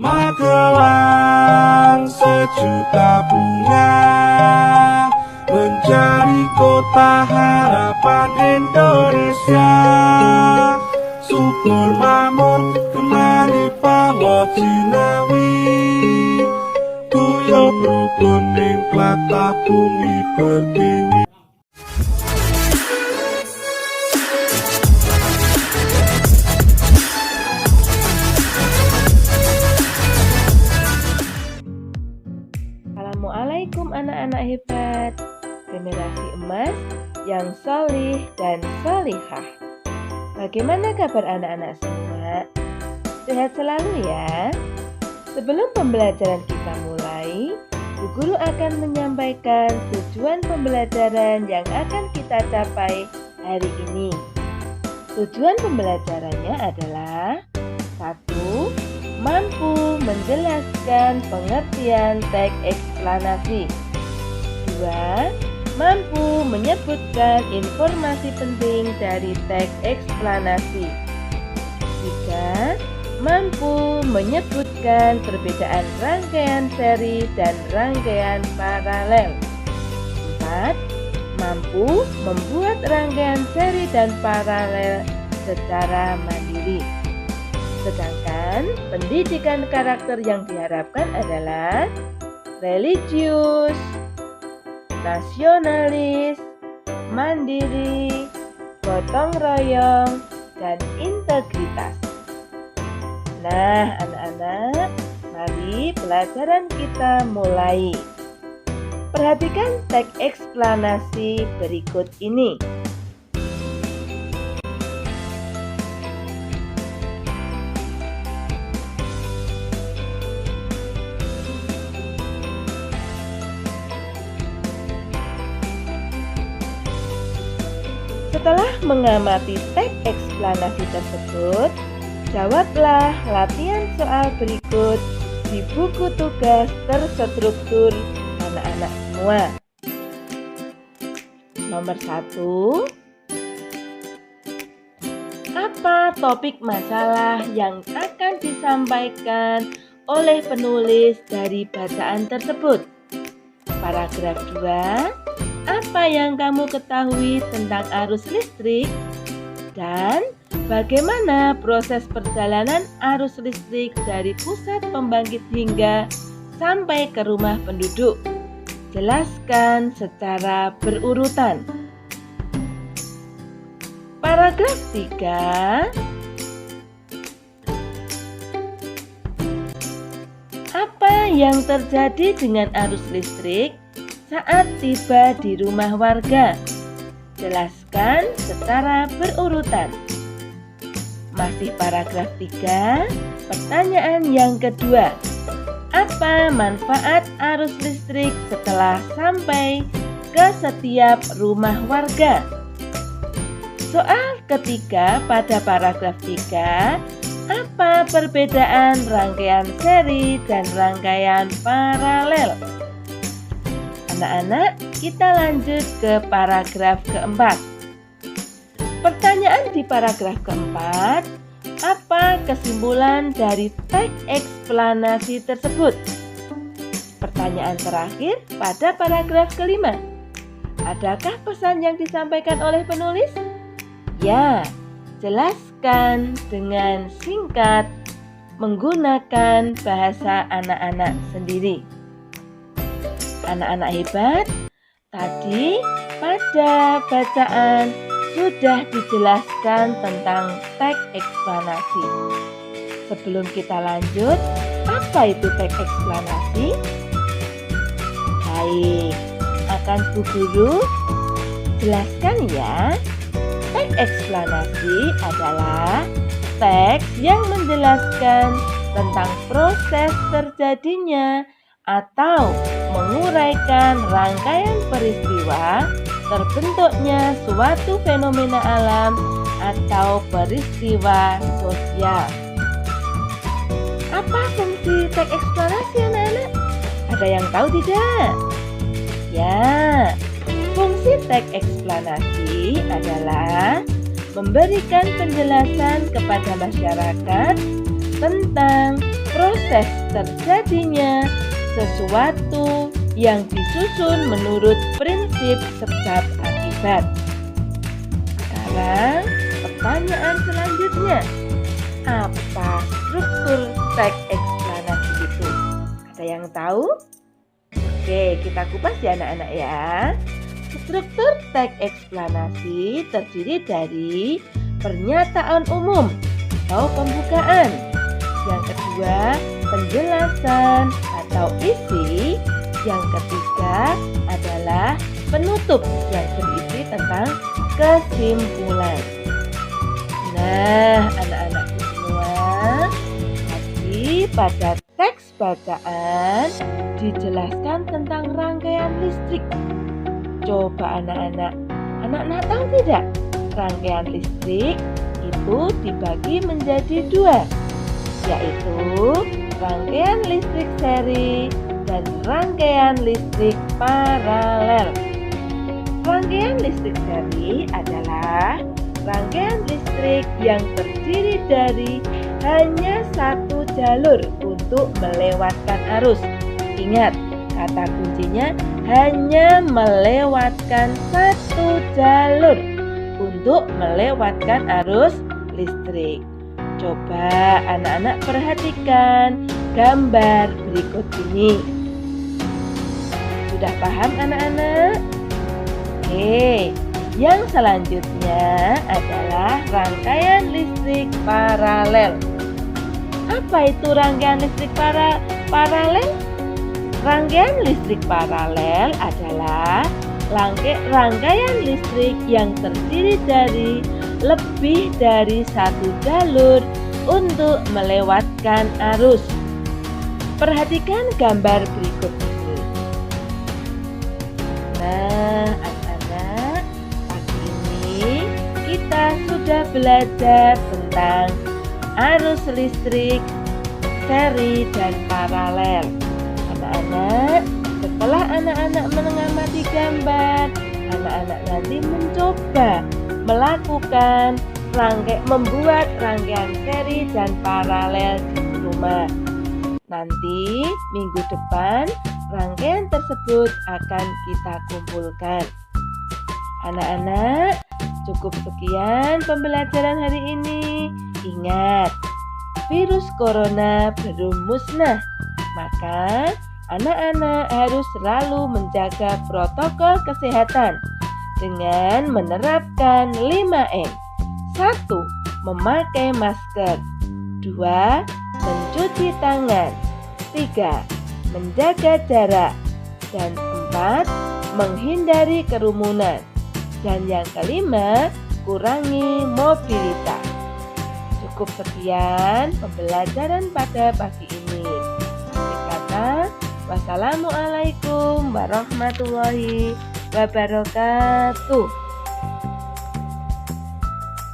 Magelang sejuta bunga mencari kota harapan Indonesia. Subur makmur kembali Pahlawan Jinawi, guyub rukun ning tlatah bumi pertiwi. Assalamualaikum anak-anak hebat, generasi emas yang solih dan solihah. Bagaimana kabar anak-anak semua? Sehat selalu ya. Sebelum pembelajaran kita mulai, Bu Guru akan menyampaikan tujuan pembelajaran yang akan kita capai hari ini. Tujuan pembelajarannya adalah 1. Mampu menjelaskan pengertian teks eksplanasi. 2. Mampu menyebutkan informasi penting dari teks eksplanasi. 3. Mampu menyebutkan perbedaan rangkaian seri dan rangkaian paralel. 4. Mampu membuat rangkaian seri dan paralel secara mandiri. Sedangkan pendidikan karakter yang diharapkan adalah religius, nasionalis, mandiri, gotong royong, dan integritas. Nah, anak-anak, mari pelajaran kita mulai. Perhatikan teks eksplanasi berikut ini. Setelah mengamati teks eksplanasi tersebut, jawablah latihan soal berikut di buku tugas terstruktur anak-anak semua. Nomor 1. Apa topik masalah yang akan disampaikan oleh penulis dari bacaan tersebut? Paragraf 2. Apa yang kamu ketahui tentang arus listrik? Dan bagaimana proses perjalanan arus listrik dari pusat pembangkit hingga sampai ke rumah penduduk? Jelaskan secara berurutan. Paragraf 3. Apa yang terjadi dengan arus listrik saat tiba di rumah warga? Jelaskan secara berurutan. Masih paragraf 3, pertanyaan yang kedua. Apa manfaat arus listrik setelah sampai ke setiap rumah warga? Soal ketiga pada paragraf 3, apa perbedaan rangkaian seri dan rangkaian paralel? Anak-anak, kita lanjut ke paragraf keempat. Pertanyaan di paragraf keempat, apa kesimpulan dari teks eksplanasi tersebut? Pertanyaan terakhir pada paragraf kelima, adakah pesan yang disampaikan oleh penulis? Ya, jelaskan dengan singkat menggunakan bahasa anak-anak sendiri. Anak-anak hebat, tadi pada bacaan sudah dijelaskan tentang teks eksplanasi. Sebelum kita lanjut, apa itu teks eksplanasi? Baik, akan Bu Guru jelaskan ya. Teks eksplanasi adalah teks yang menjelaskan tentang proses terjadinya atau menguraikan rangkaian peristiwa terbentuknya suatu fenomena alam atau peristiwa sosial. Apa fungsi teks eksplanasi anak-anak? Ada yang tahu tidak? Ya, fungsi teks eksplanasi adalah memberikan penjelasan kepada masyarakat tentang proses terjadinya sesuatu yang disusun menurut prinsip sebab akibat. Sekarang pertanyaan selanjutnya, apa struktur teks eksplanasi itu? Ada yang tahu? Oke, kita kupas ya anak-anak ya. Struktur teks eksplanasi terdiri dari pernyataan umum atau pembukaan. Yang kedua, penjelasan atau isi. Yang ketiga adalah penutup yang berisi tentang kesimpulan. Nah, anak-anakku semua, tadi pada teks bacaan dijelaskan tentang rangkaian listrik. Coba anak-anak tahu tidak? Rangkaian listrik itu dibagi menjadi dua, yaitu rangkaian listrik seri dan rangkaian listrik paralel. Rangkaian listrik seri adalah rangkaian listrik yang terdiri dari hanya satu jalur untuk melewatkan arus. Ingat, kata kuncinya hanya melewatkan satu jalur untuk melewatkan arus listrik. Coba anak-anak perhatikan gambar berikut ini. Sudah paham anak-anak? Oke, yang selanjutnya adalah rangkaian listrik paralel. Apa itu rangkaian listrik paralel? Rangkaian listrik paralel adalah rangkaian listrik yang terdiri dari lebih dari satu jalur untuk melewatkan arus. Perhatikan gambar berikut ini. Nah, anak-anak, pagi ini kita sudah belajar tentang arus listrik seri dan paralel. Anak-anak, setelah anak-anak mengamati gambar, anak-anak nanti mencoba melakukan membuat rangkaian seri dan paralel di rumah. Nanti minggu depan rangkaian tersebut akan kita kumpulkan. Anak-anak, cukup sekian pembelajaran hari ini. Ingat, virus corona belum musnah, maka anak-anak harus selalu menjaga protokol kesehatan dengan menerapkan 5M. 1. Memakai masker. 2. Mencuci tangan. 3. Menjaga jarak. Dan 4. Menghindari kerumunan. Dan yang kelima, kurangi mobilitas. Cukup sekian pembelajaran pada pagi ini. Akhir kata, wassalamualaikum warahmatullahi wabarakatuh.